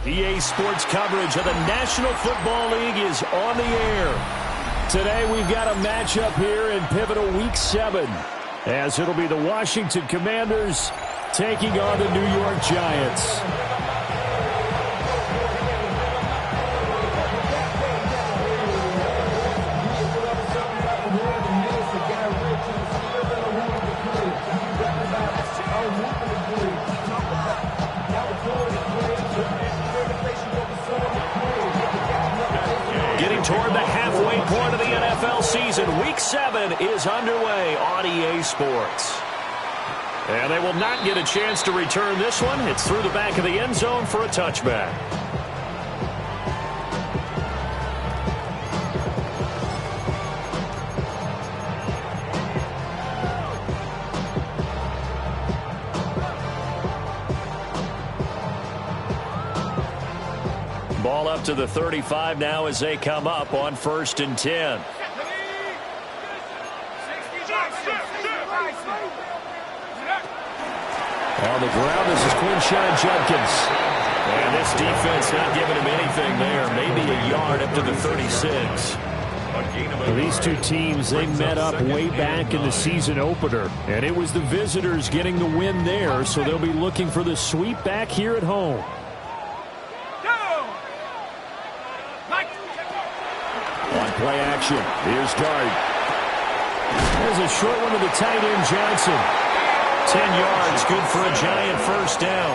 EA Sports coverage of the National Football League is on the air. Today we've got a matchup here in pivotal Week 7, as it'll be the Washington Commanders taking on the New York Giants. Toward the halfway point of the NFL season, Week 7 is underway on EA Sports. And they will not get a chance to return this one. It's through the back of the end zone for a touchback. Ball up to the 35 now as they come up on 1st and 10. On the ground, this is Quinshon Judkins. And this defense not giving him anything there. Maybe a yard up to the 36. Well, these two teams, they met up way back in the season opener. And it was the visitors getting the win there, so they'll be looking for the sweep back here at home. Play action. Here's Dart. There's a short one to the tight end, Johnson. 10 yards, good for a Giant first down.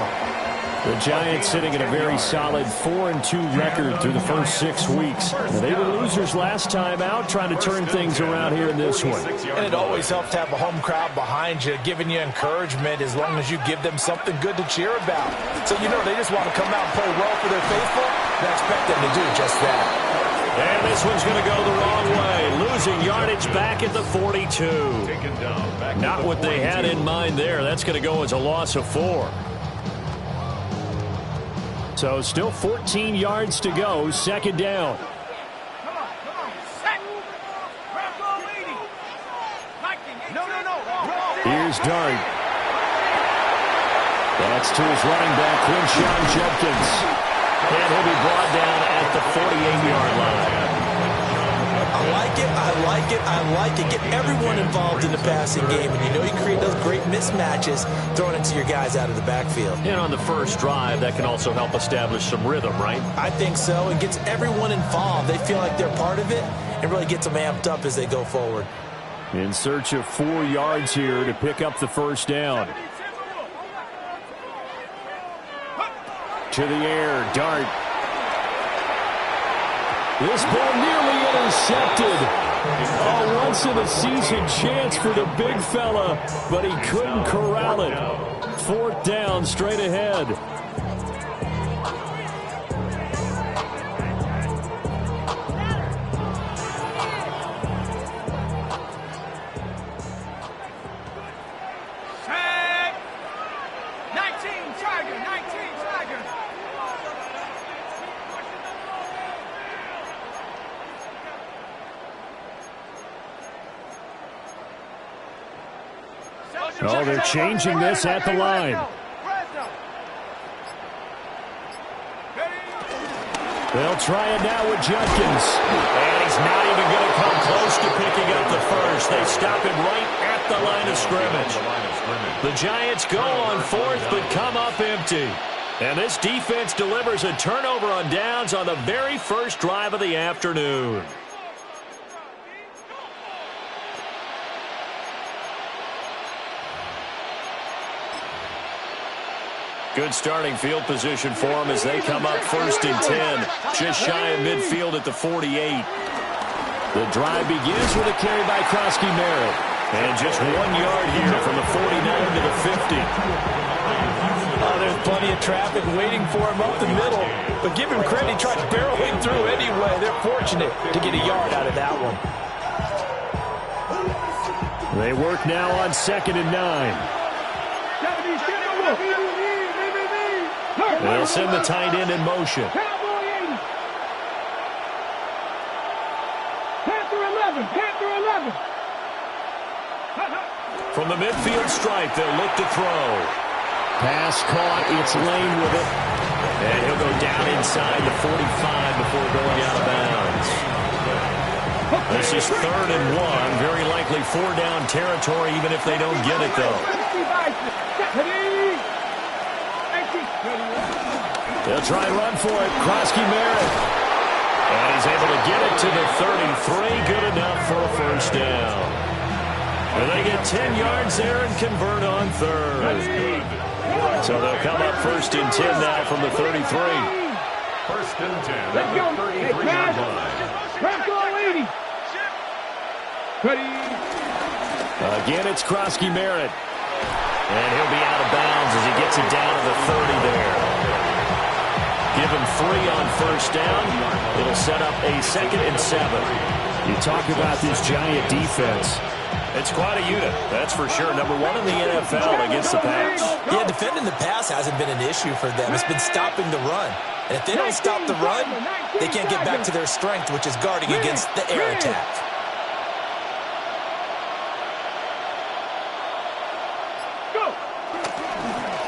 The Giants sitting at a very solid 4-2 record through the first 6 weeks. They were losers last time out, trying to turn things around here in this one. And it always helps to have a home crowd behind you, giving you encouragement as long as you give them something good to cheer about. So you know they just want to come out and play well for their faithful, and I expect them to do just that. And this one's going to go the wrong way. Losing yardage back at the 42. Not what they had in mind there. That's going to go as a loss of 4. So still 14 yards to go. 2nd down. Here's Dart. That's to his running back, Quinshon Judkins. And he'll be brought down at the 48-yard line. I like it, I like it, I like it. Get everyone involved in the passing game. And you know you create those great mismatches throwing it to your guys out of the backfield. And on the first drive, that can also help establish some rhythm, right? I think so. It gets everyone involved. They feel like they're part of it and really gets them amped up as they go forward. In search of 4 yards here to pick up the first down. To the air, Dart. This ball nearly intercepted. Oh, once-in-a-season chance for the big fella, but he couldn't corral it. 4th down, straight ahead. Oh, they're changing this at the line. They'll try it now with Judkins. And he's not even going to come close to picking up the first. They stop him right at the line of scrimmage. The Giants go on 4th but come up empty. And this defense delivers a turnover on downs on the very first drive of the afternoon. Good starting field position for them as they come up 1st and 10. Just shy of midfield at the 48. The drive begins with a carry by Krosky-Merritt. And just 1 yard here from the 49 to the 50. Oh, there's plenty of traffic waiting for him up the middle. But give him credit, he tried barreling through anyway. They're fortunate to get a yard out of that one. They work now on 2nd and 9. They'll send the tight end in motion. From the midfield stripe, they'll look to throw. Pass caught. It's Lane with it. And he'll go down inside the 45 before going out of bounds. This is 3rd and 1. Very likely 4-down territory, even if they don't get it, though. They'll try and run for it. Krosky-Merritt. And he's able to get it to the 33. Good enough for a first down. And they get 10 yards there and convert on 3rd. So they'll come up 1st and 10 now from the 33. 1st and 10. Let's go. 33-yard line. Again, it's Krosky-Merritt. And he'll be out of bounds as he gets it down to the 30 there. Give him 3 on 1st down. It'll set up a 2nd and 7. You talk about this Giant defense. It's quite a unit, that's for sure. Number 1 in the NFL against the pass. Yeah, defending the pass hasn't been an issue for them. It's been stopping the run. And if they don't stop the run, they can't get back to their strength, which is guarding against the air attack.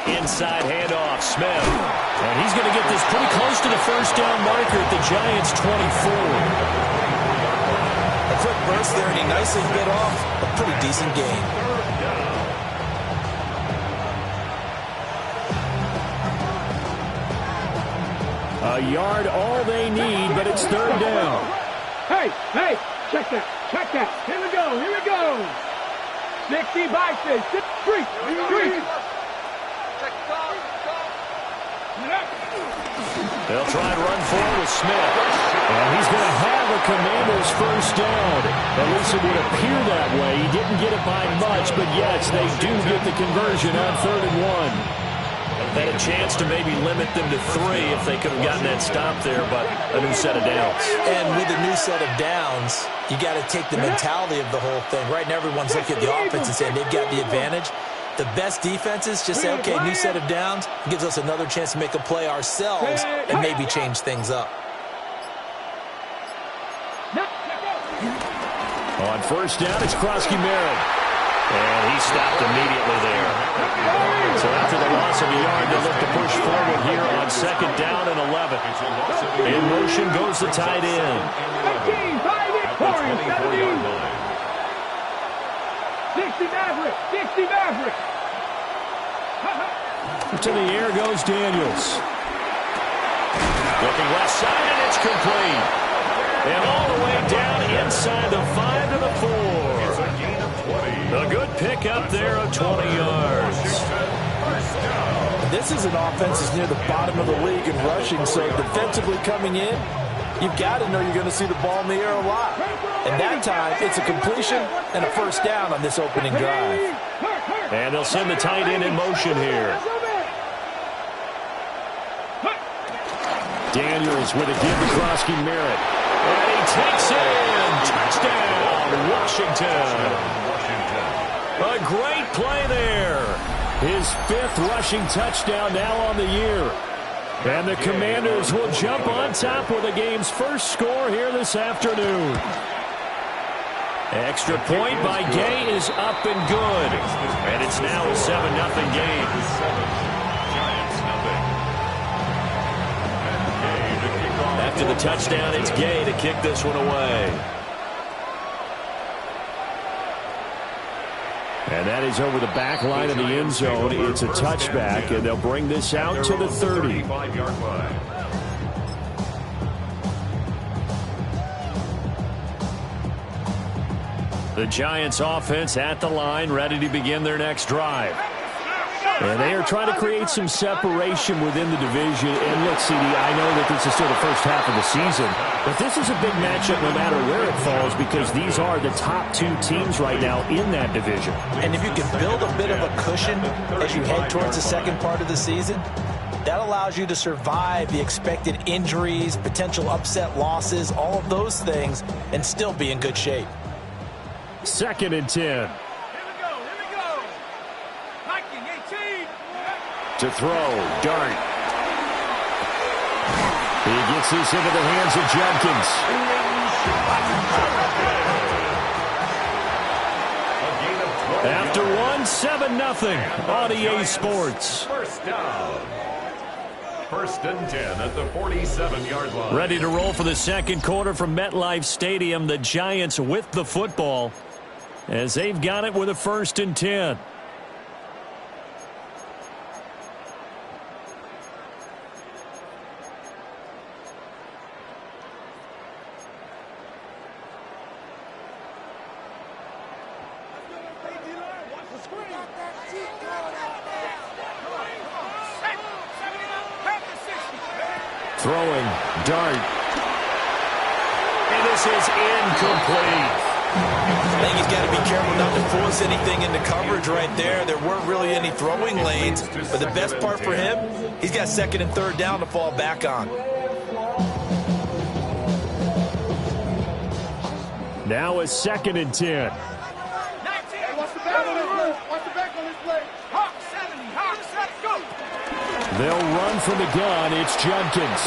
Inside handoff, Smith. And he's going to get this pretty close to the 1st down marker at the Giants' 24. A quick burst there, and he nicely bit off a pretty decent gain. A yard all they need, but it's 3rd down. Hey, check that. Here we go. 60 boxes, 3. They'll try and run forward with Smith. And he's going to have a Commanders 1st down. At least it would appear that way. He didn't get it by much, but yes, they do get the conversion on 3rd and 1. They had a chance to maybe limit them to 3 if they could have gotten that stop there, but a new set of downs. And with a new set of downs, you got to take the mentality of the whole thing. Right now, everyone's looking at the offense and saying they've got the advantage. The best defenses just say, okay, new set of downs. It gives us another chance to make a play ourselves and maybe change things up. On 1st down, it's Krosky-Merritt. And he stopped immediately there. So after the loss of a yard, they'll look to push forward here on 2nd down and 11. In motion goes the tight end. 60 Maverick. To the air goes Daniels. Looking left side, and it's complete. And all the way down inside the 5 to the 4. A good pick up there of 20 yards. This is an offense that's near the bottom of the league in rushing, so defensively coming in, you've got to know you're going to see the ball in the air a lot. And that time, it's a completion and a 1st down on this opening drive. And they'll send the tight end in motion here. Daniels with a give to Krosky-Merritt. And he takes it in. Touchdown, Washington. A great play there. His 5th rushing touchdown now on the year. And the Commanders will jump on top with the game's first score here this afternoon. Extra point by Gay is up and good. And it's now a 7-0 game. After the touchdown, it's Gay to kick this one away. And that is over the back line of the end zone. It's a touchback, and they'll bring this out to the 30. The Giants offense at the line, ready to begin their next drive. And they are trying to create some separation within the division. And look, CD, I know that this is still the first half of the season, but this is a big matchup no matter where it falls because these are the top 2 teams right now in that division. And if you can build a bit of a cushion as you head towards the second part of the season, that allows you to survive the expected injuries, potential upset losses, all of those things, and still be in good shape. 2nd and 10. To throw, Dart. He gets this into the hands of Judkins. After 1, 7-0 on EA Sports. First down. First and 10 at the 47-yard line. Ready to roll for the second quarter from MetLife Stadium. The Giants with the football as they've got it with a first and 10. Throwing, dart. And this is incomplete. I think he's got to be careful not to force anything into coverage right there. There weren't really any throwing lanes, but the best part for him, he's got second and third down to fall back on. Now a second and 10. What's the back on this play? Hawk 70, Hawk 70, go! They'll run from the gun. It's Jenkins.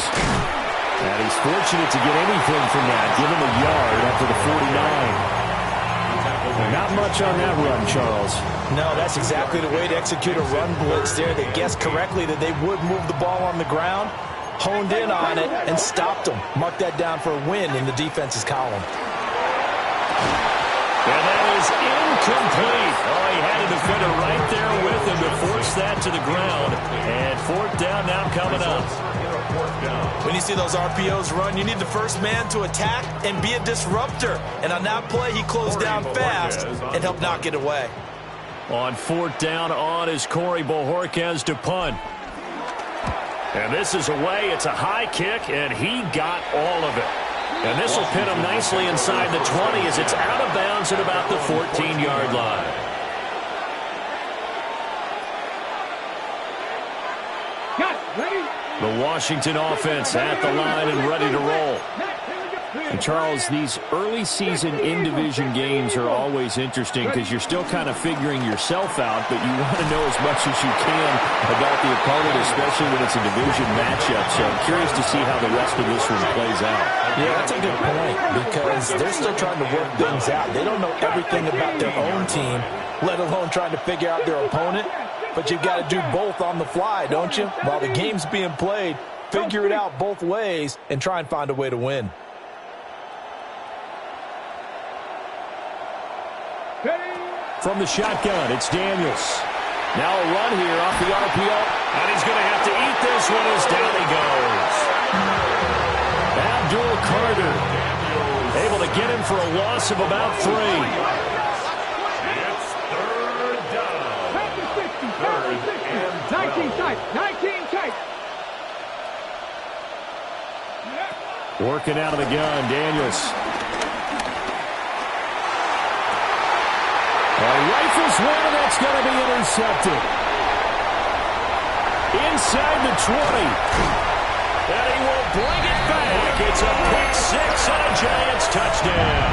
And he's fortunate to get anything from that. Give him a yard after the 49. Not much on that run, Charles. No, that's exactly the way to execute a run blitz there. They guessed correctly that they would move the ball on the ground, honed in on it, and stopped them. Mark that down for a win in the defense's column. And that is incomplete. Oh, he had a defender right there with him to force that to the ground. And fourth down now coming up. When you see those RPOs run, you need the first man to attack and be a disruptor. And on that play, he closed down fast and helped knock it away. On fourth down on is Corey Bojorquez to punt. And this is away. It's a high kick, and he got all of it. And this will pin him nicely inside the 20 as it's out of bounds at about the 14-yard line. The Washington offense at the line and ready to roll. And Charles, these early season in-division games are always interesting because you're still kind of figuring yourself out, but you want to know as much as you can about the opponent, especially when it's a division matchup. So I'm curious to see how the rest of this one plays out. Yeah, that's a good point because they're still trying to work things out. They don't know everything about their own team, let alone trying to figure out their opponent. But you've got to do both on the fly, don't you? While the game's being played, figure it out both ways and try and find a way to win. From the shotgun, it's Daniels. Now a run here off the RPO. And he's going to have to eat this one as down he goes. Abdul Carter able to get him for a loss of about 3. It's third down. 19 tight. 19 tight. Working out of the gun, Daniels. Rifles one, and that's going to be intercepted. Inside the 20. And he will bring it back. It's a pick 6 and a Giants touchdown.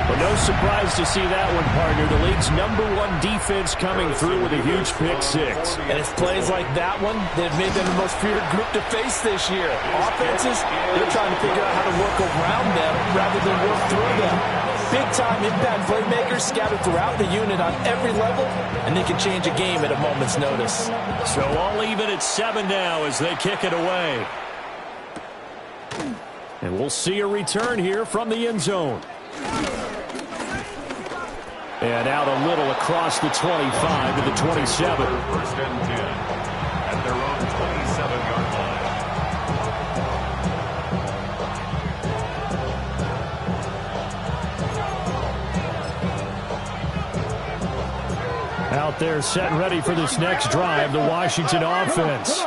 But no surprise to see that one, partner. The league's #1 defense coming through with a huge pick 6. And it's plays like that one that have made them the most feared group to face this year. Offenses, they're trying to figure out how to work around them rather than work through them. Big-time impact playmakers scattered throughout the unit on every level, and they can change a game at a moment's notice. So all even at 7 now as they kick it away. And we'll see a return here from the end zone. And out a little across the 25 to the 27. First and 10 at their own 27-yard line. Out there set and ready for this next drive, the Washington offense.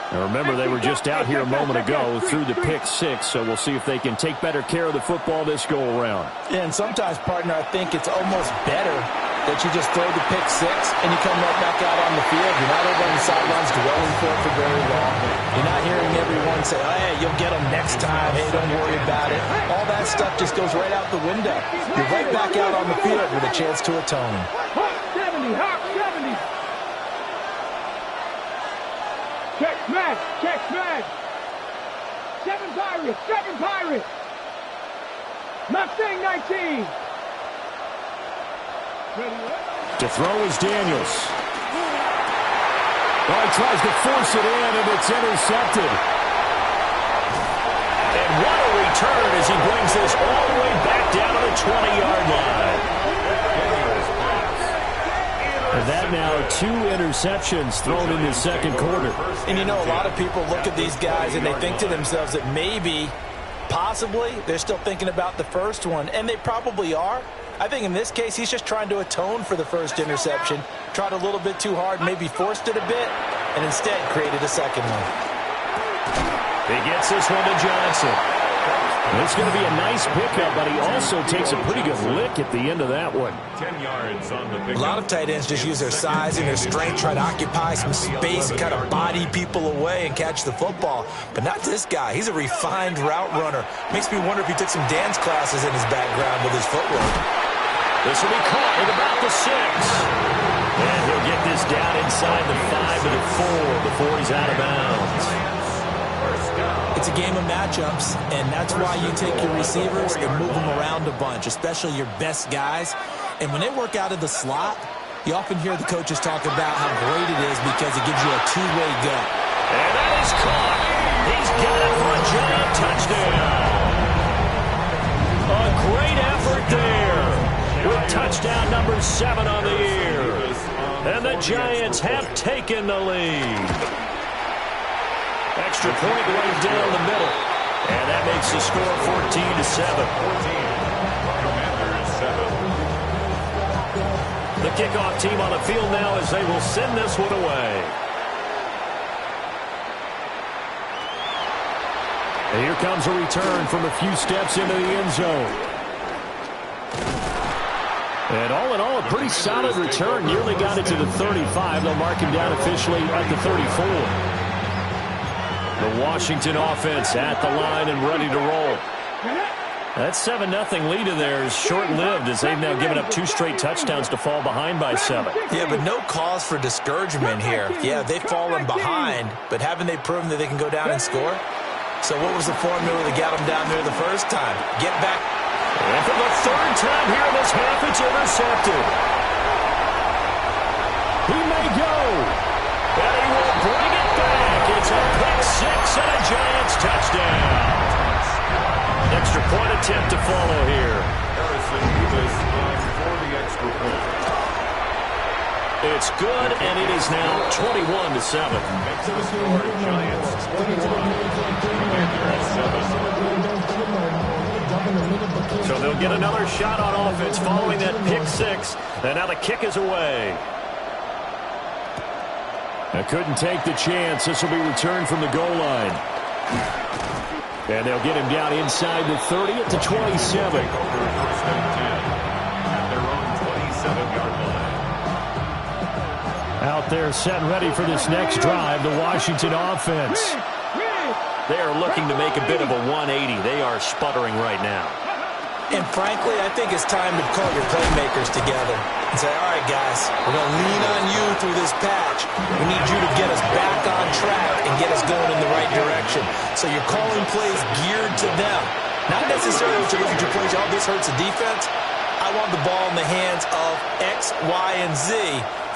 Now remember, they were just out here a moment ago through the pick 6, so we'll see if they can take better care of the football this go-around. Yeah, and sometimes, partner, I think it's almost better that you just throw the pick 6 and you come right back out on the field. You're not over on the sidelines dwelling for it for very long. You're not hearing everyone say, oh, hey, you'll get them next time. Hey, don't worry about it. All that stuff just goes right out the window. You're right back out on the field with a chance to atone. Hawk 70, Hawk 70. Check smash, check smash. 7 Pirates, 7 Pirates. Mustang 19. To throw is Daniels. Oh, he tries to force it in, and it's intercepted. And what a return as he brings this all the way back down to the 20-yard line. And that now 2 interceptions thrown in the second quarter. And you know, a lot of people look at these guys and they think to themselves that maybe, possibly, they're still thinking about the first one. And they probably are. I think in this case, he's just trying to atone for the first interception. Tried a little bit too hard, maybe forced it a bit, and instead created a second one. He gets this one to Johnson. It's going to be a nice pickup, but he also takes a pretty good lick at the end of that one. 10 yards on the pickup. A lot of tight ends just use their size and their strength, try to occupy some space and kind of body people away and catch the football. But not this guy. He's a refined route runner. Makes me wonder if he took some dance classes in his background with his footwork. This will be caught at about the 6. And he'll get this down inside the 5 to the 4 before he's out of bounds. It's a game of matchups, and that's why you take your receivers and move them around a bunch, especially your best guys. And when they work out of the slot, you often hear the coaches talk about how great it is because it gives you a two-way go. And that is caught. He's got it for a Giant touchdown. A great effort there with touchdown number 7 on the year. And the Giants have taken the lead. Extra point right down the middle. And that makes the score 14-7. Commanders 7. The kickoff team on the field now as they will send this one away. And here comes a return from a few steps into the end zone. And all in all, a pretty solid return. Nearly got it to the 35. They'll mark him down officially at the 34. The Washington offense at the line and ready to roll. That 7-0 lead of theirs short-lived as they've now given up 2 straight touchdowns to fall behind by 7. Yeah, but no cause for discouragement here. Yeah, they've fallen behind, but haven't they proven that they can go down and score? So what was the formula that got them down there the first time? Get back. And for the 3rd time here in this half, it's intercepted. He may go. And he will bring it back. It's a pick 6 and a Giants touchdown. Extra point attempt to follow here. Harrison Davis for the extra point. It's good, and it is now 21-7. Makes the score Giants 21, Commanders 7. So they'll get another shot on offense following that pick 6, and now the kick is away. I couldn't take the chance. This will be returned from the goal line. And they'll get him down inside the 30 at the 27. First and 10 at their own 27-yard line. Out there set and ready for this next drive, the Washington offense. They are looking to make a bit of a 180. They are sputtering right now. And frankly, I think it's time to call your playmakers together and say, all right, guys, we're going to lean on you through this patch. We need you to get us back on track and get us going in the right direction. So you're calling plays geared to them. Not necessarily to look at your plays, oh, this hurts the defense. I want the ball in the hands of X, Y, and Z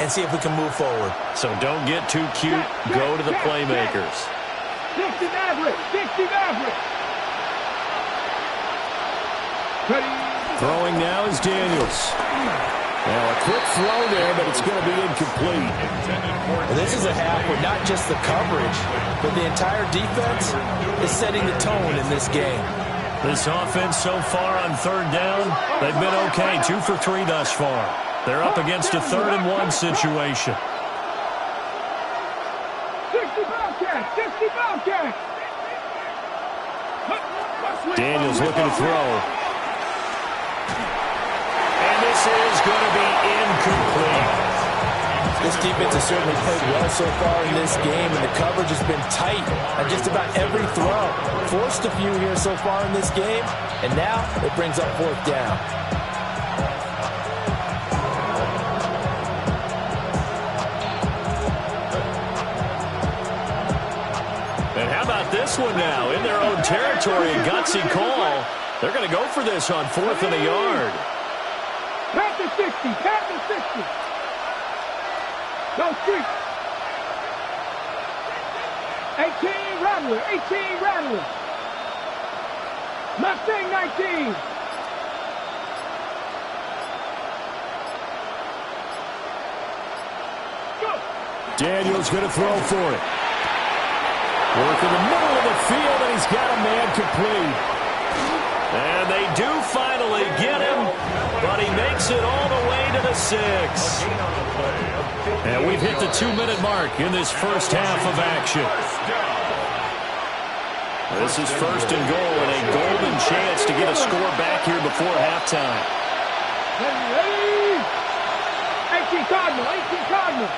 and see if we can move forward. So don't get too cute. Go to the playmakers. 60 average. 60 average. Throwing now is Daniels. Now a quick throw there, but it's going to be incomplete. Well, this is a half where not just the coverage, but the entire defense is setting the tone in this game. This offense so far on 3rd down, they've been okay. 2 for 3 thus far. They're up against a 3rd and 1 situation. 60 Bobcats. 60 Bobcats. Daniels looking to throw. This is going to be incomplete. This defense has certainly played well so far in this game, and the coverage has been tight on just about every throw. Forced a few here so far in this game, and now it brings up 4th down. And how about this one now? In their own territory, a gutsy call. They're going to go for this on 4th and a yard. Pat the 60. Pat the 60. Go street. 18, Rattler. 18, Rattler. Mustang 19. Daniel's going to throw for it. Work in the middle of the field, and he's got a man complete. And they do finally get him, but he makes it all the way to the 6. And we've hit the 2-minute mark in this first half of action. This is first and goal, and a golden chance to get a score back here before halftime. 18 Cardinal, 18 Cardinal.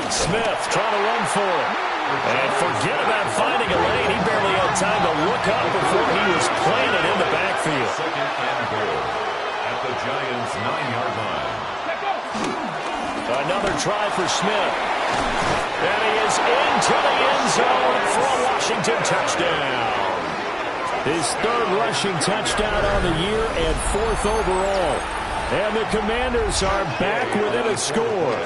Smith trying to run for it. And forget about finding a lane. He barely had time to look up before he was planted in the backfield. Second and goal at the Giants' 9-yard line. Another try for Smith. And he is into the end zone for a Washington touchdown. His third rushing touchdown on the year and fourth overall. And the Commanders are back within a score.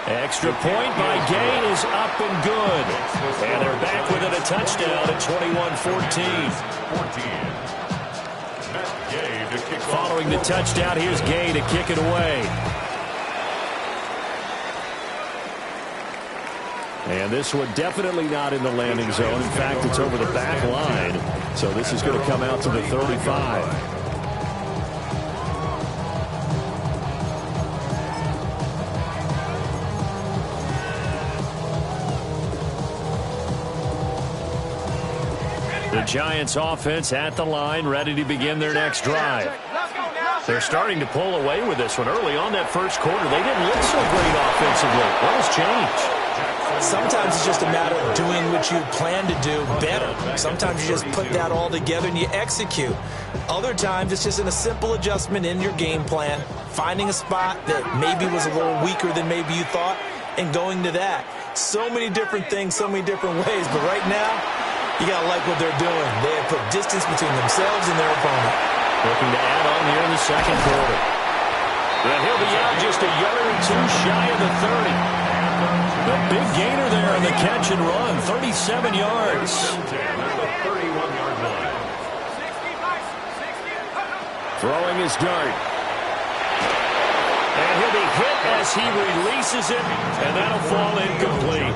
Extra point by Gay is up and good. And they're back within a touchdown at 21-14. Following the touchdown, here's Gay to kick it away. And this one definitely not in the landing zone. In fact, it's over the back line. So this is going to come out to the 35. The Giants offense at the line, ready to begin their next drive. They're starting to pull away with this one. Early on that first quarter, they didn't look so great offensively. What has changed? Sometimes it's just a matter of doing what you plan to do better. Sometimes you just put that all together and you execute. Other times it's just in a simple adjustment in your game plan, finding a spot that maybe was a little weaker than maybe you thought, and going to that. So many different things, so many different ways, but right now, you got to like what they're doing. They have put distance between themselves and their opponent. Looking to add on here in the second quarter. And he'll be out just a yard or two shy of the 30. The big gainer there on the catch and run, 37 yards. Throwing his dart. And he'll be hit as he releases it, and that'll fall incomplete.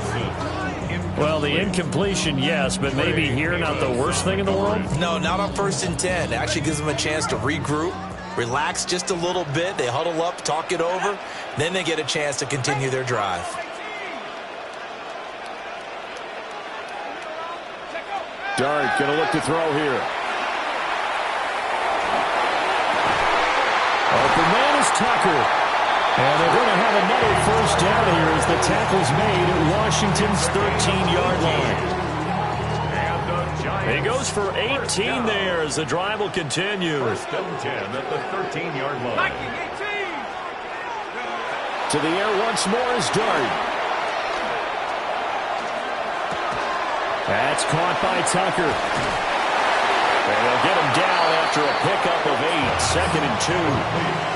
Well, the incompletion, yes, but maybe here not the worst thing in the world? No, not on 1st and 10. It actually gives them a chance to regroup, relax just a little bit. They huddle up, talk it over. Then they get a chance to continue their drive. Dart going to look to throw here. Open man is Tucker. And they're going to have another first down here as the tackle's made at Washington's 13-yard line. He goes for 18 there as the drive will continue. First and 10 at the 13-yard line. To the air once more is Dart. That's caught by Tucker. And they'll get him down after a pickup of 8. Second and 2.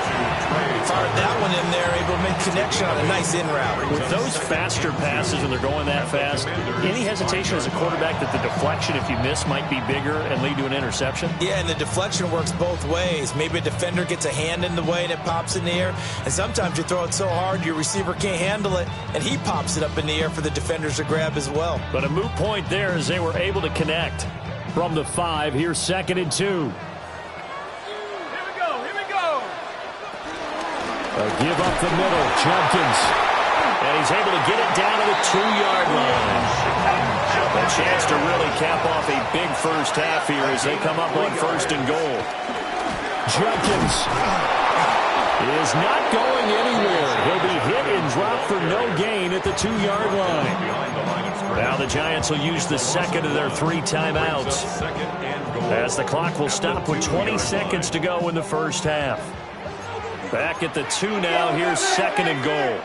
Fired that one in there, able to make connection on a nice in route. With those faster passes when they're going that fast, any hesitation as a quarterback that the deflection, if you miss, might be bigger and lead to an interception? Yeah, and the deflection works both ways. Maybe a defender gets a hand in the way and it pops in the air. And sometimes you throw it so hard your receiver can't handle it, and he pops it up in the air for the defenders to grab as well. But a moot point there as they were able to connect. From the 5, here's 2nd and 2. Give up the middle, Jumpkins. And he's able to get it down to the 2-yard line. A chance to really cap off a big first half here as they come up on 1st and goal. Jumpkins is not going anywhere. He'll be hit and dropped for no gain at the 2-yard line. Now the Giants will use the second of their 3 timeouts as the clock will stop with 20 seconds to go in the first half. Back at the 2 now. Here's 2nd and goal.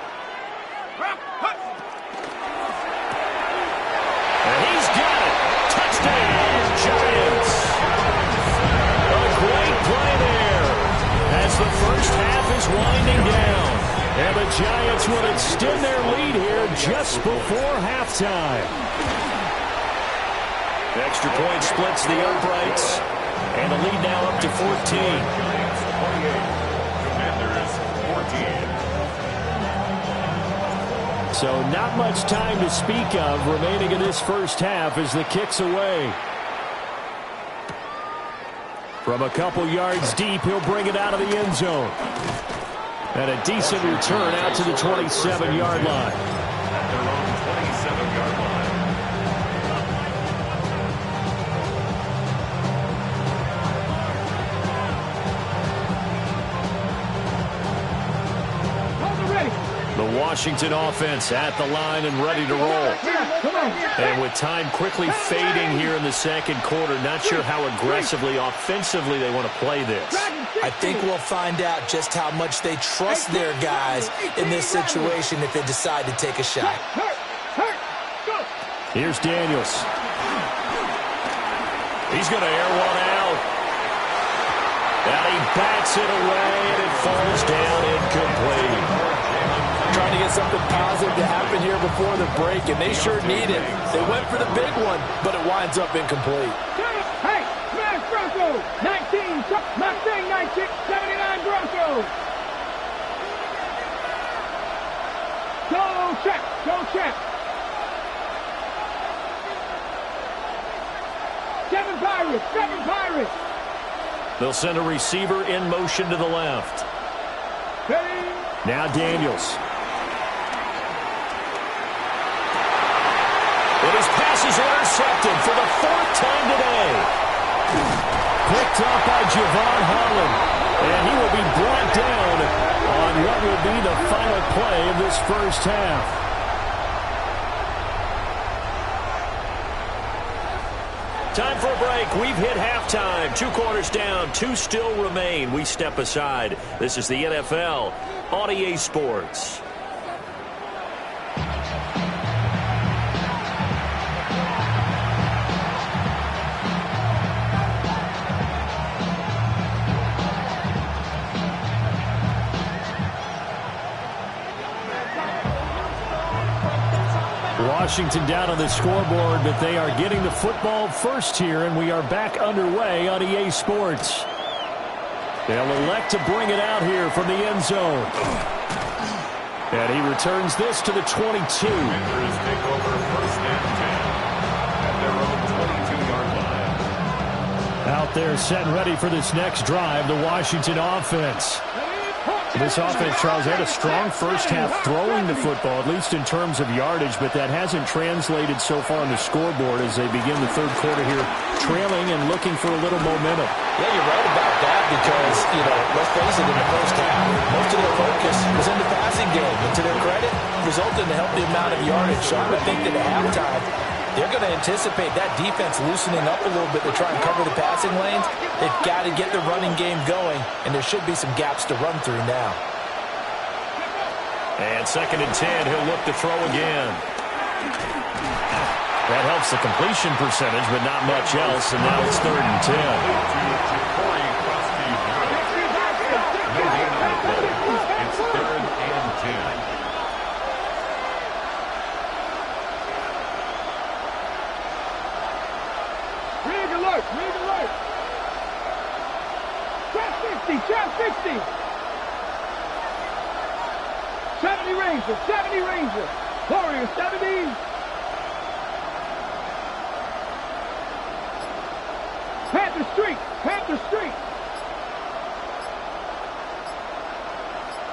And he's got it. Touchdown, Giants. A great play there as the first half is is winding down. And the Giants will extend their lead here just before halftime. Extra point splits the uprights. And the lead now up to 14. Giants 28. Commanders 14. So not much time to speak of remaining in this first half as the kick's away. From a couple yards deep, he'll bring it out of the end zone. And a decent return out to the 27-yard line. At their own 27-yard line. The Washington offense at the line and ready to roll. And with time quickly fading here in the second quarter, not sure how aggressively, offensively they want to play this. I think we'll find out just how much they trust their guys in this situation if they decide to take a shot. Here's Daniels. He's going to air one out. And he bats it away, and it falls down incomplete. Trying to get something positive to happen here before the break, and they sure need it. They went for the big one, but it winds up incomplete. Hey, smash Broncos! 19, Mustang 1979 Broncos! Go check, go check. Seven Pirates. They'll send a receiver in motion to the left. Ready? Now Daniels. And his pass is intercepted for the fourth time today. Picked up by Javon Holland. And he will be brought down on what will be the final play of this first half. Time for a break. We've hit halftime. 2 quarters down. 2 still remain. We step aside. This is the NFL on EA Sports. Washington down on the scoreboard, but they are getting the football first here, and we are back underway on EA Sports. They'll elect to bring it out here from the end zone. And he returns this to the 22. Commanders take over first and 10 at their own 22-yard line. Out there set and ready for this next drive, the Washington offense. This offense, Charles, had a strong first half throwing the football, at least in terms of yardage, but that hasn't translated so far on the scoreboard as they begin the third quarter here, trailing and looking for a little momentum. Yeah, you're right about that because, let's face it, in the first half, most of their focus was in the passing game. And to their credit, resulted in a healthy amount of yardage. So I would think that at halftime, they're going to anticipate that defense loosening up a little bit to try and cover the passing lanes. They've got to get the running game going, and there should be some gaps to run through now. And 2nd and 10, he'll look to throw again. That helps the completion percentage, but not much else, and now it's 3rd and 10. It's 3rd and 10. Rig alert. Trap 60. 70 Ranger. Warrior 70. Panther Street.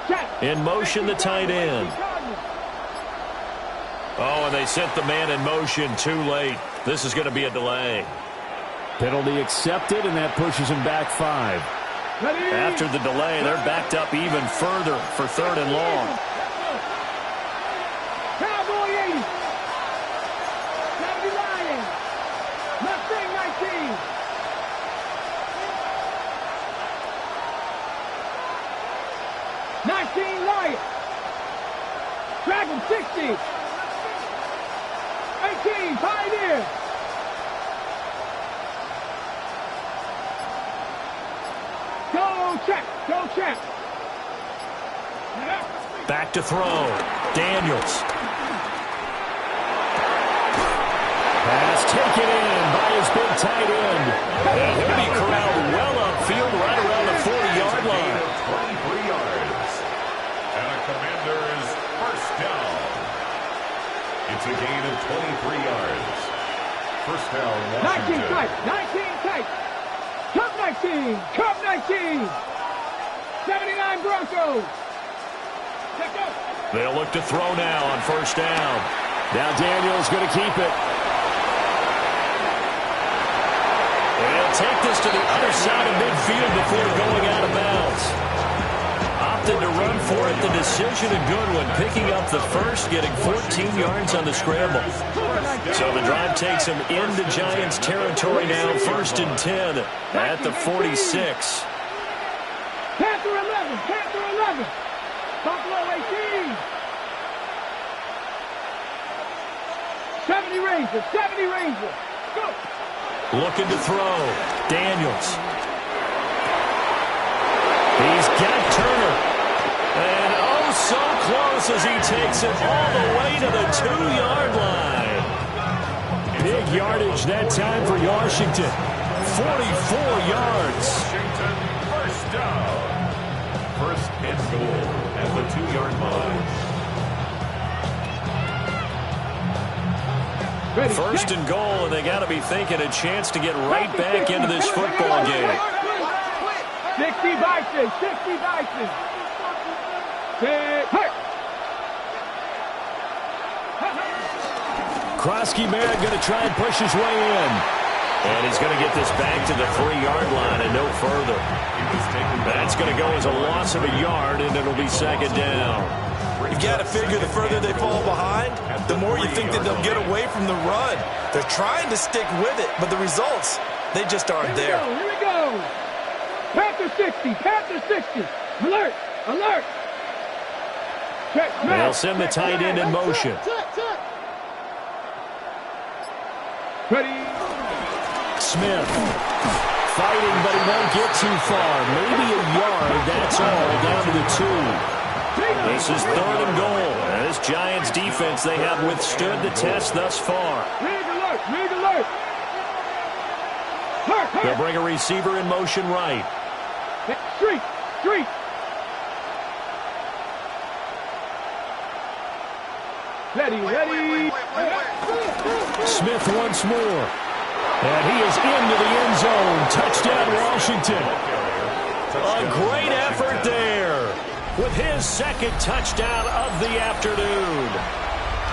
Check. In motion, the tight end. Oh, and they sent the man in motion too late. This is going to be a delay. Penalty accepted, and that pushes him back 5. Ready? After the delay, they're backed up even further for 3rd and long. Cowboy 80. 70 Lions. Mustang 19. Lions. Dragon 60. 18 Pioneer. Go check. back to throw. Daniels. Pass taken in by his big tight end. And he'll be corralled well upfield right around the 40-yard line. 23 yards. And a Commanders first down. It's a gain of 23 yards. First down, Washington. 19 tight. 19 tight. Cup 19. Cup 19. 79 Broncos. Let's go. They'll look to throw now on first down. Now Daniels going to keep it. They'll take this to the other side of midfield before going out of bounds. Opted to run for it. The decision a good one. Picking up the first, getting 14 yards on the scramble. So the drive takes him into Giants territory now. First and 10 at the 46. Panther 11. Panther 11. Buffalo 18. 70 Rangers. 70 Rangers. Go. Looking to throw. Daniels. He's got Turner. And oh, so close as he takes it all the way to the 2-yard line. Big yardage that time for Washington. 44 yards. Washington first down. First and goal at the 2-yard line. Ready. First and goal, and they got to be thinking a chance to get right back into this football game. 60 Bison. 60 Bison. Krosky Merritt going to try and push his way in. And he's going to get this back to the 3-yard line and no further. That's going to go as a loss of a yard, and it'll be second down. You've got to figure the further they fall behind, the more you think that they'll get away from the run. They're trying to stick with it, but the results, they just aren't there. Here we go. Panther 60. Panther 60. Alert. Alert. Check. They'll send the tight end in motion. Ready. Smith fighting, but he won't get too far. Maybe a yard, that's all, down to the 2. This is third and goal. And this Giants defense, they have withstood the test thus far. Rig alert. Rig alert. They'll bring a receiver in motion right. Street. Street. Ready. Ready. Smith once more. And he is into the end zone. Touchdown, Washington. A great effort there with his second touchdown of the afternoon.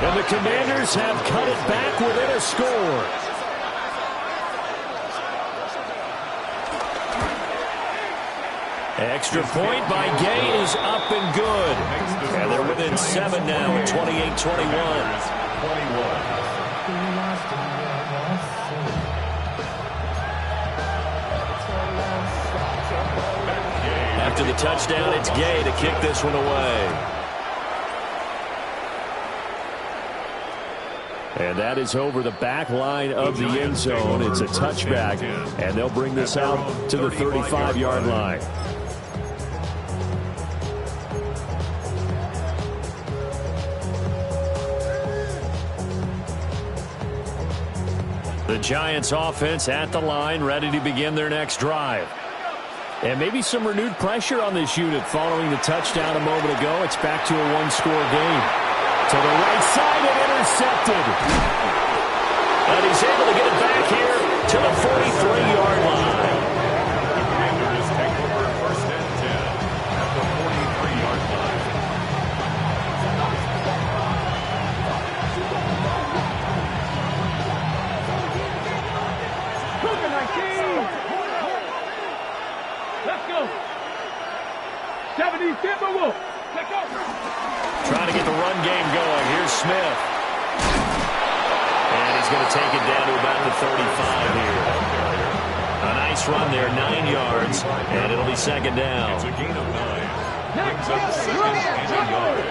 And the Commanders have cut it back within a score. Extra point by Gay is up and good. And they're within 7 now at 28-21. After the touchdown, it's Gay to kick this one away. And that is over the back line of the end zone. It's a touchback, and they'll bring this out to the 35-yard line. The Giants offense at the line, ready to begin their next drive. And maybe some renewed pressure on this unit following the touchdown a moment ago. It's back to a one-score game. To the right side and intercepted. And he's able to get it back here to the 43-yard line. The Commanders take over first and 10 at the 43-yard line. Cougar 19. Let's go. 70 Timberwolves. Let's go. Trying to get the run game going. Here's Smith. And he's going to take it down to about the 35 here. A nice run there, 9 yards, and it'll be second down. It's a gain of 9. Brings up second and a yard.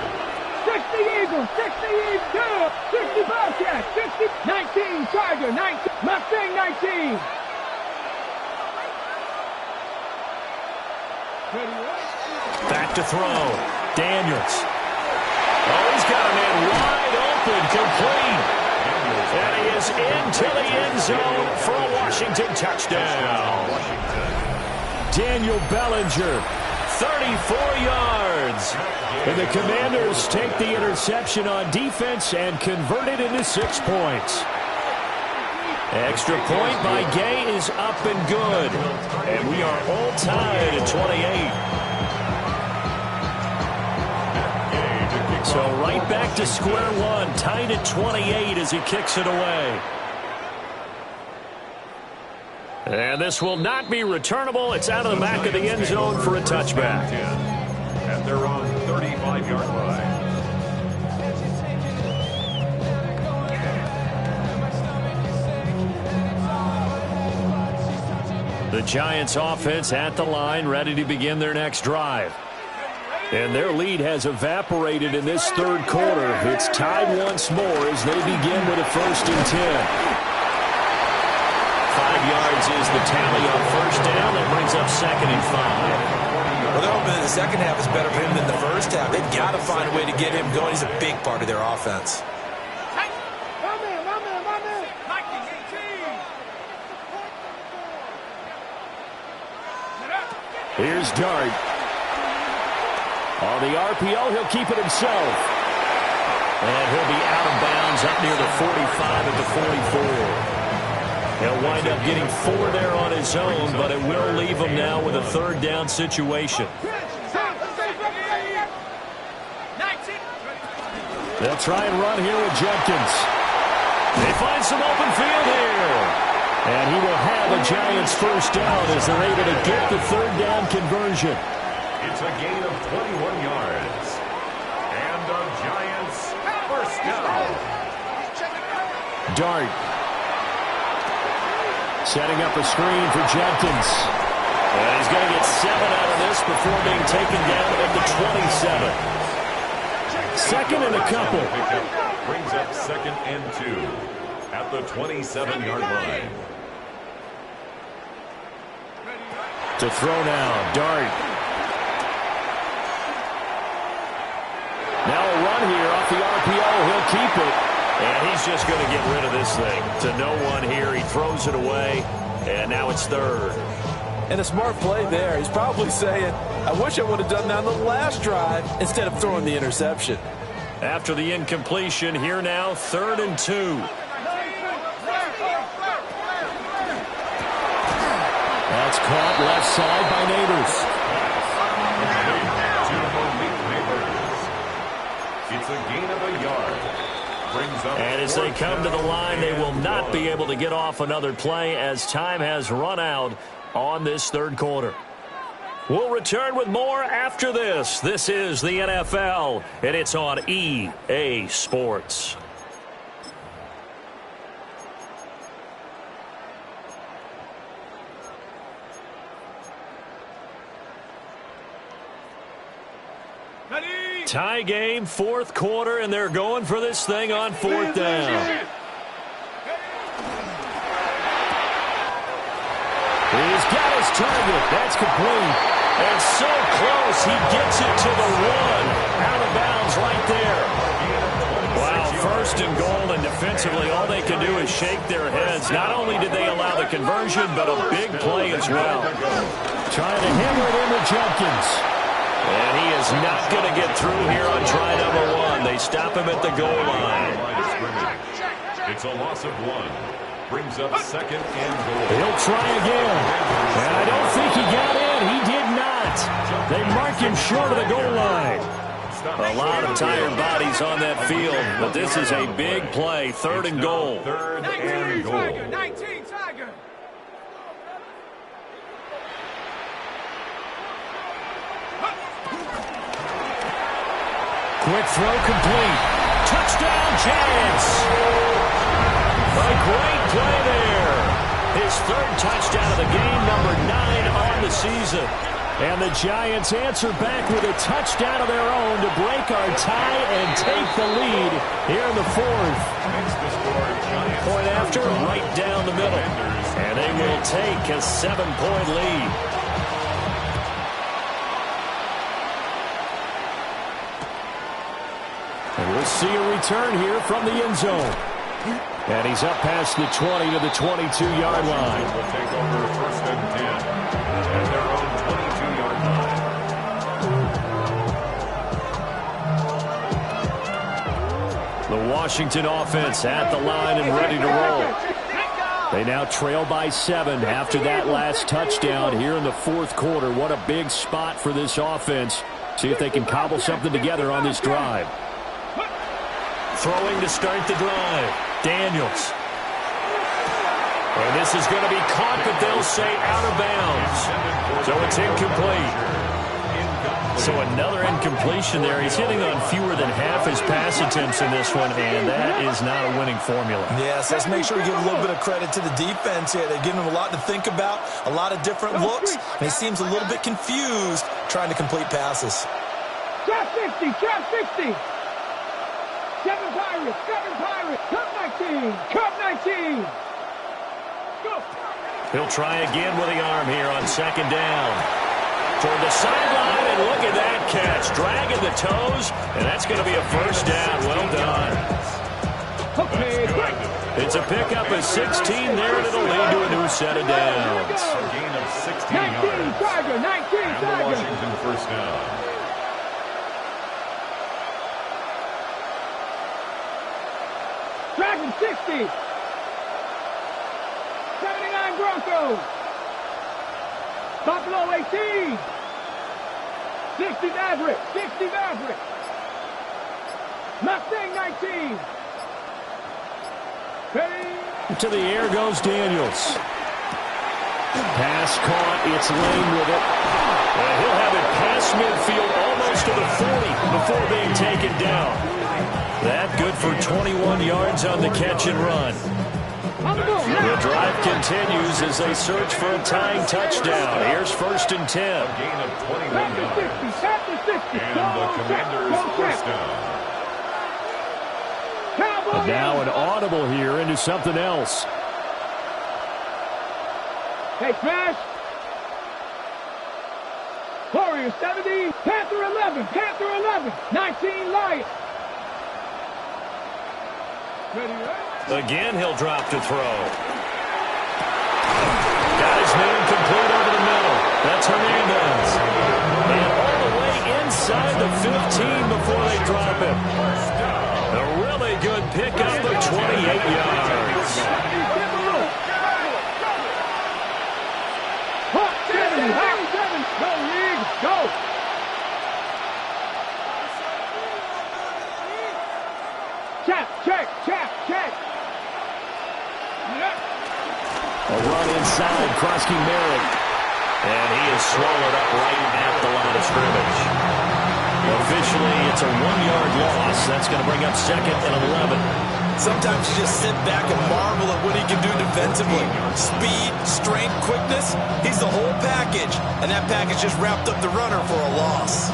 60 Eagles, 60 Eagles, 60 Bobcats, 60, 19 Tiger, 19, Mustang 19. Back to throw. Daniels. Oh, he's got a man wide open, complete. And he is into the end zone for a Washington touchdown. Daniel Bellinger, 34 yards. And the Commanders take the interception on defense and convert it into 6 points. Extra point by Gay is up and good. And we are all tied at 28. So right back to square one, tied at 28 as he kicks it away. And this will not be returnable. It's out of the back of the end zone for a touchback. At their own 35-yard line. The Giants offense at the line, ready to begin their next drive. And their lead has evaporated in this third quarter. It's tied once more as they begin with a 1st and 10. 5 yards is the tally on first down. That brings up 2nd and 5. Well, they're hoping that the second half is better for him than the first half. They've got to find a way to get him going. He's a big part of their offense. Here's Dart. On the RPO, he'll keep it himself. And he'll be out of bounds up near the 45 at the 44. He'll wind up getting 4 there on his own, but it will leave him now with a 3rd down situation. They'll try and run here with Jenkins. They find some open field here. And he will have a Giants 1st down as they're able to get the 3rd down conversion. It's a gain of 21 yards. And the Giants 1st down. Dart. Setting up a screen for Jenkins. And he's going to get 7 out of this before being taken down at the 27. 2nd and a couple. Brings up 2nd and 2 at the 27-yard line. To throw now, Dart. Now a run here off the RPO. He'll keep it. And he's just going to get rid of this thing. To no one here. He throws it away. And now it's 3rd. And a smart play there. He's probably saying, I wish I would have done that on the last drive instead of throwing the interception. After the incompletion, here now, 3rd and 2. That's caught left side by Neighbors. It's a gain of a yard. Brings up and as they come to the line, they will not be able to get off another play as time has run out on this 3rd quarter. We'll return with more after this. This is the NFL, and it's on EA Sports. Tie game, 4th quarter, and they're going for this thing on 4th down. He's got his target. That's complete. And so close, he gets it to the 1. Out of bounds right there. Wow, 1st and goal, and defensively, all they can do is shake their heads. Not only did they allow the conversion, but a big play as well. Trying to hammer it in with Jenkins. And he is not going to get through here on try number 1. They stop him at the goal line. It's a loss of 1. Brings up 2nd and goal. He'll try again. And I don't think he got in. He did not. They mark him short of the goal line. A lot of tired bodies on that field, but this is a big play. 3rd and goal. 3rd and goal. 19 Tiger. Quick throw complete. Touchdown Giants. A great play there. His 3rd touchdown of the game, number 9 on the season. And the Giants answer back with a touchdown of their own to break our tie and take the lead here in the 4th. Point after, right down the middle. And they will take a 7-point lead. We'll see a return here from the end zone. And he's up past the 20 to the 22-yard line. Will take over first and 10 at their own 22-yard line. The Washington offense at the line and ready to roll. They now trail by 7 after that last touchdown here in the fourth quarter. What a big spot for this offense. See if they can cobble something together on this drive. Throwing to start the drive. Daniels. And this is going to be caught, but they'll say out of bounds. So it's incomplete. So another incompletion there. He's hitting on fewer than half his pass attempts in this one, and that is not a winning formula. Yes, let's make sure we give a little bit of credit to the defense here. They're giving him a lot to think about, a lot of different looks, and he seems a little bit confused trying to complete passes. Trap 60, trap 60. 7 Pirates, Cup 19, Cup 19. Go. He'll try again with the arm here on second down. Toward the sideline, and look at that catch. Dragging the toes, and that's going to be a first down. Well done. Okay, It's a pickup of 16 there, and it'll lead to a new set of downs. A gain of 16 19 yards. Tiger, 19 And the Tiger. Washington first down. Dragon 60. 79 Broncos. Buffalo 18. 60 Maverick. 60 Maverick. Mustang 19. Ready? To the air goes Daniels. Pass caught. It's Lane with it. And he'll have it past midfield almost to the 40 before being taken down. That good for 21 yards on the catch and run. The drive continues as they search for a tying touchdown. Here's first and 10. A gain of 21 yards. And the Commanders first down. But now an audible here into something else. Hey, Smash. Warriors 70. Panther 11. Panther 11. 19 Lions. Ready, right? Again, he'll drop to throw. Got his man complete over the middle. That's Hernandez. And all the way inside the 15 before they drop him. A really good pickup of 28 yards. Hawk 70. Hawk 7. Go, League. Go. Check. A run inside, Krosky Merritt. And he is swallowed up right at the line of scrimmage. Officially, it's a 1-yard loss. That's going to bring up second and 11. Sometimes you just sit back and marvel at what he can do defensively. Speed, strength, quickness, he's the whole package. And that package just wrapped up the runner for a loss.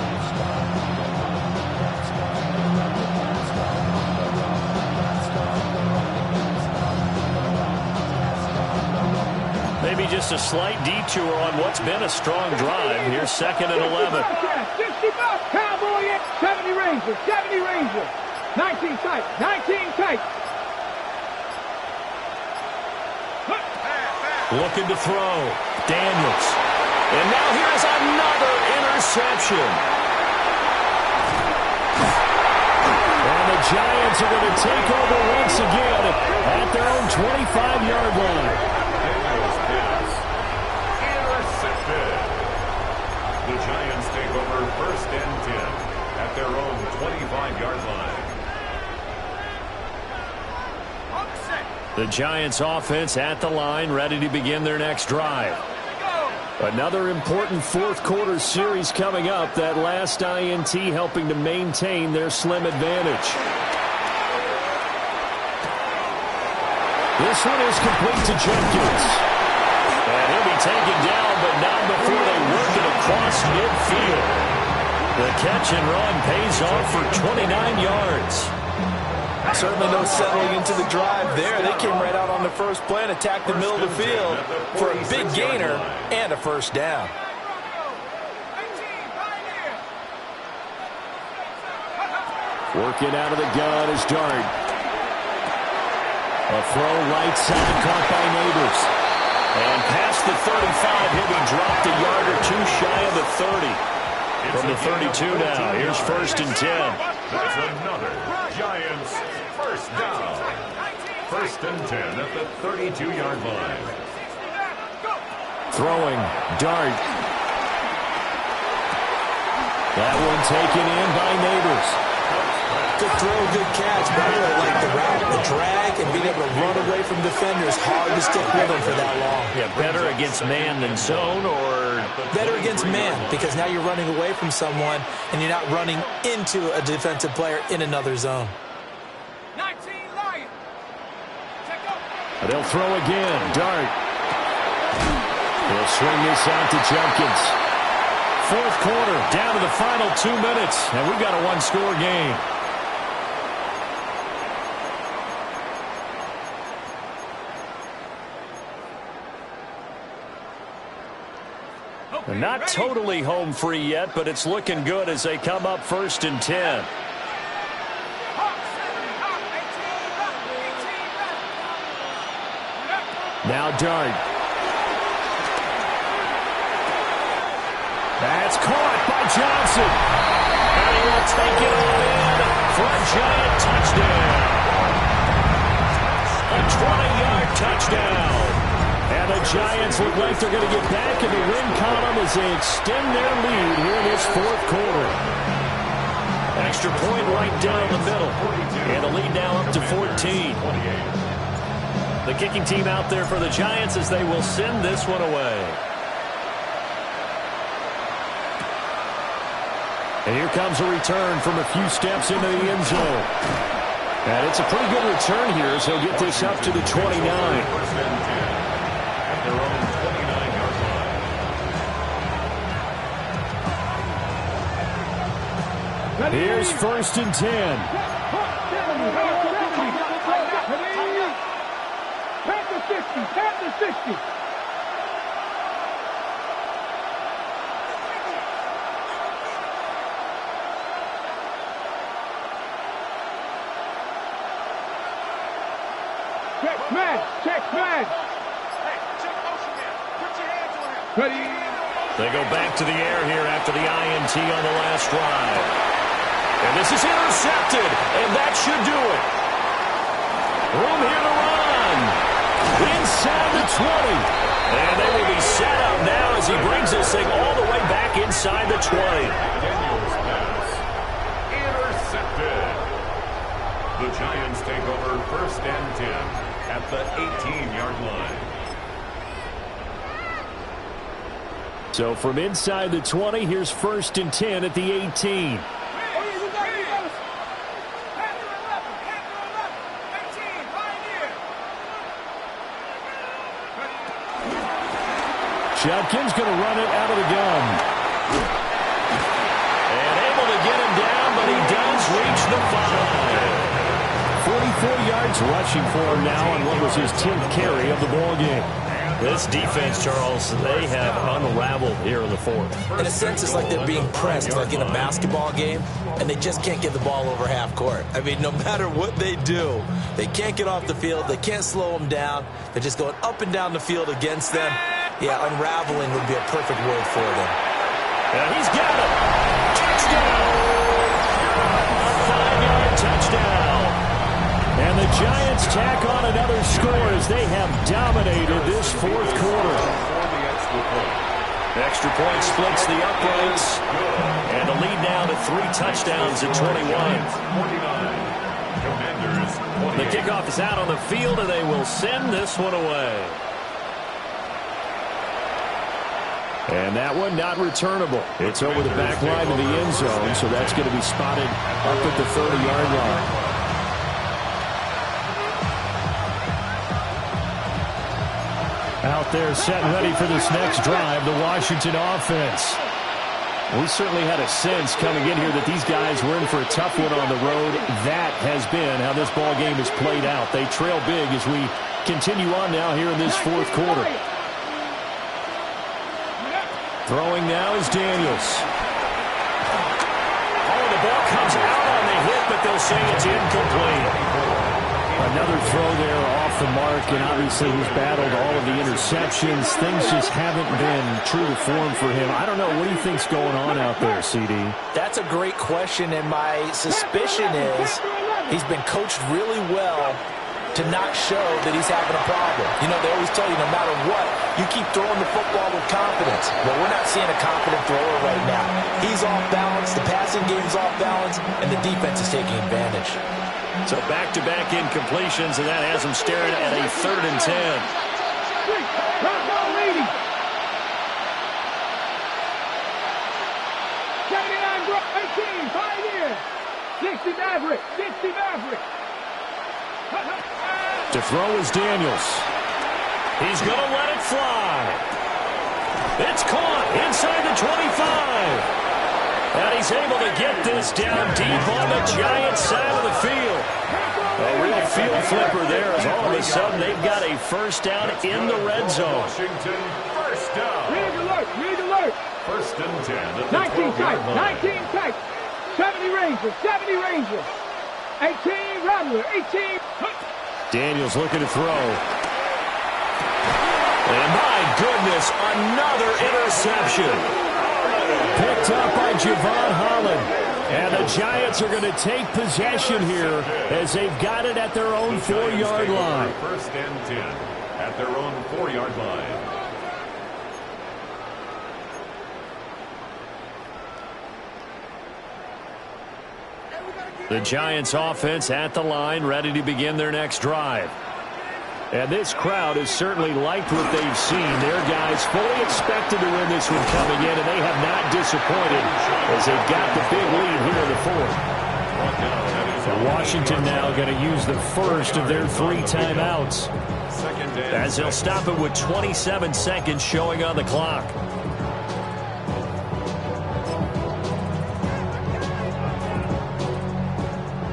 Maybe just a slight detour on what's been a strong drive. Here's second and 11. 60 bucks. Cowboy 70 Rangers. 70 Rangers. 19 tight. 19 tight. Looking to throw. Daniels. And now here's another interception. And the Giants are going to take over once again at their own 25-yard line. The Giants take over first and 10 at their own 25-yard line. The Giants offense at the line, ready to begin their next drive. Another important fourth quarter series coming up. That last INT helping to maintain their slim advantage. This one is complete to Jenkins. And he'll be taken down, but not before they work it across midfield. The catch and run pays off for 29 yards. Certainly no settling into the drive there. They came right out on the first play and attacked the middle of the field for a big gainer and a first down. Working out of the gun is Dart. A throw right side caught by Neighbors. And past the 35, he'll be dropped a yard or two shy of the 30. From the 32 now, here's 1st and 10. That's another Giants first down. 1st and 10 at the 32-yard line. Throwing, Dart. That one taken in by Neighbors. Good throw, good catch. But I really like the route, the drag, and being able to run away from defenders. Hard to stick with them for that long. Yeah, better against man than zone, or better against man, because now you're running away from someone and you're not running into a defensive player in another zone. 19 Lions. They'll throw again. Dart. He'll swing this out to Jenkins. 4th quarter, down to the final 2 minutes, and we've got a one-score game. They're not totally home free yet, but it's looking good as they come up 1st and 10. Now Dart. That's caught by Johnson. And he will take it all in for a Giant touchdown. A 20-yard touchdown. And the Giants look like they're going to get back in the win column as they extend their lead here in this 4th quarter. Extra point right down the middle. And the lead now up to 14. The kicking team out there for the Giants as they will send this one away. And here comes a return from a few steps into the end zone. And it's a pretty good return here as he'll get this up to the 29. At their own 29-yard line. Here's 1st and 10. At the 60. Check man. Ready. they go back to the air here after the INT on the last drive. And this is intercepted, and that should do it. Room here to run. Inside the 20. And they will be set up now as he brings this thing all the way back inside the 20. Daniels pass. Intercepted. The Giants take over 1st and 10 at the 18-yard line. So from inside the 20, here's 1st and 10 at the 18. Jenkins going to run it out of the gun. And able to get him down, but he does reach the 5. 44 yards rushing for him now on what was his 10th carry of the ball game. This defense, Charles, they have unraveled here in the 4th. In a sense, it's like they're being pressed like in a basketball game, and they just can't get the ball over half court. I mean, no matter what they do, they can't get off the field. They can't slow them down. They're just going up and down the field against them. Yeah, unraveling would be a perfect word for them. And he's got it. Touchdown. A 5-yard touchdown. And the Giants tack on another score as they have dominated this 4th quarter. Extra point splits the uprights. And the lead now to 3 touchdowns at 21. The kickoff is out on the field, and they will send this one away. And that one not returnable. It's over the back line of the end zone, so that's going to be spotted up at the 30-yard line. Out there set ready for this next drive, the Washington offense. We certainly had a sense coming in here that these guys were in for a tough one on the road. That has been how this ball game has played out. They trail big as we continue on now here in this 4th quarter. Throwing now is Daniels. Oh, the ball comes out on the hit, but they'll say it's incomplete. Another throw there off the mark, and obviously he's battled all of the interceptions. Things just haven't been true to form for him. I don't know. What do you think's going on out there, CD? That's a great question, and my suspicion is he's been coached really well to not show that he's having a problem. You know, they always tell you no matter what, you keep throwing the football with confidence. Well, we're not seeing a confident thrower right now. He's off balance, the passing game's off balance, and the defense is taking advantage. So back-to-back incompletions, and that has him staring at a 3rd and 10. Bronco leading. 79 Brook, 18, Pioneer. 60 Maverick, 60 Maverick. To throw is Daniels. He's going to let it fly. It's caught inside the 25. And he's able to get this down deep on the Giants side of the field. A real field flipper there as all of a sudden they've got a first down in the red zone. Washington, first down. Read alert, read alert. 1st and 10 at the 19 tight, 12-yard line. 19 tight. 70 Rangers, 70 Rangers. 18 Rattler, 18. Daniels looking to throw. And my goodness, another interception. Picked up by Javon Holland. And the Giants are going to take possession here as they've got it at their own 4-yard line. 1st and 10 at their own 4-yard line. The Giants offense at the line, ready to begin their next drive. And this crowd has certainly liked what they've seen. Their guys fully expected to win this one coming in, and they have not disappointed as they've got the big lead here in the 4th. And Washington now going to use the first of their 3 timeouts as they'll stop it with 27 seconds showing on the clock.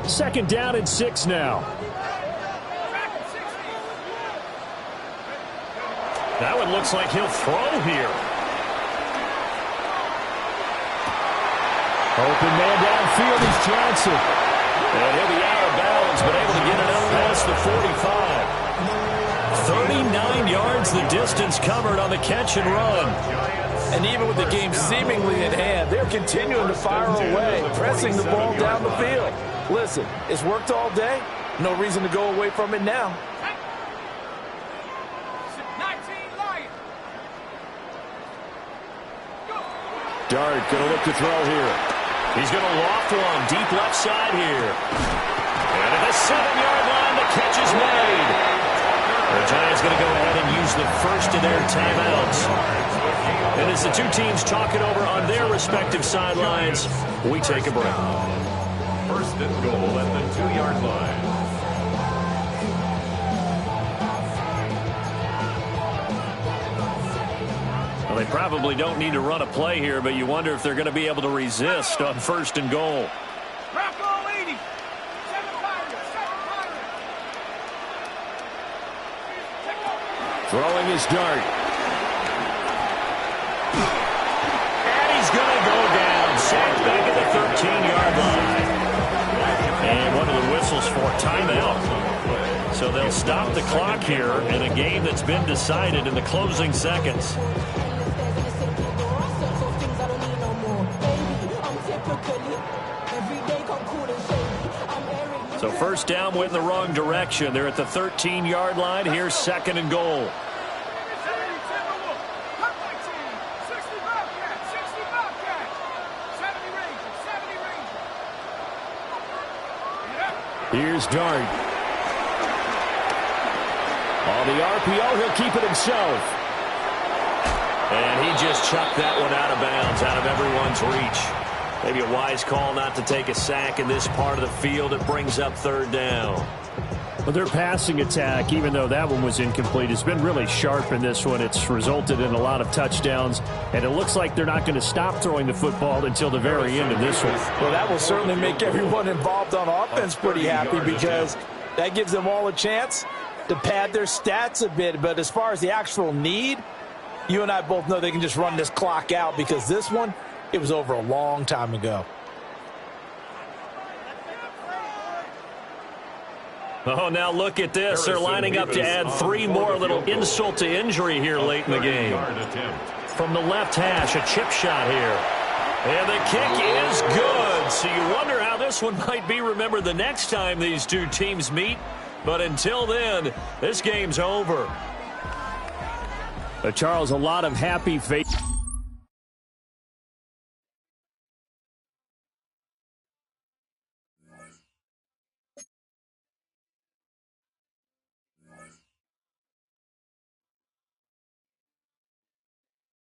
Second down and 6 now. That one looks like he'll throw here. Open man downfield is Johnson. And he'll be out of bounds, but able to get it up past the 45. 39 yards the distance covered on the catch and run. And even with the game seemingly in hand, they're continuing to fire away, pressing the ball down the field. Listen, it's worked all day. No reason to go away from it now. Dart going to look to throw here. He's going to loft one deep left side here. And at the 7-yard line, the catch is made. The Giants going to go ahead and use the first of their timeouts. And as the two teams talk it over on their respective sidelines, we take a break. 1st and goal at the 2-yard line. Well, they probably don't need to run a play here, but you wonder if they're going to be able to resist on 1st and goal. Bronco 80. 7 Throwing his dart. And he's going to go down. Sacked back at the 13-yard line. And one of the whistles for timeout. So they'll stop the clock here in a game that's been decided in the closing seconds. So 1st down went in the wrong direction. They're at the 13-yard line. Here's 2nd and goal. Here's Dart. On the RPO, he'll keep it himself. And he just chucked that one out of bounds, out of everyone's reach. Maybe a wise call not to take a sack in this part of the field. It brings up 3rd down. Well, their passing attack, even though that one was incomplete, has been really sharp in this one. It's resulted in a lot of touchdowns, and it looks like they're not going to stop throwing the football until the very end of this one. Well, that will certainly make everyone involved on offense pretty happy because that gives them all a chance to pad their stats a bit. But as far as the actual need, you and I both know they can just run this clock out because this one, it was over a long time ago. Oh, now look at this. They're lining up to add 3 more, little insult to injury here late in the game. From the left hash, a chip shot here. And the kick is good. So you wonder how this one might be remembered the next time these two teams meet. But until then, this game's over. Charles, a lot of happy faces.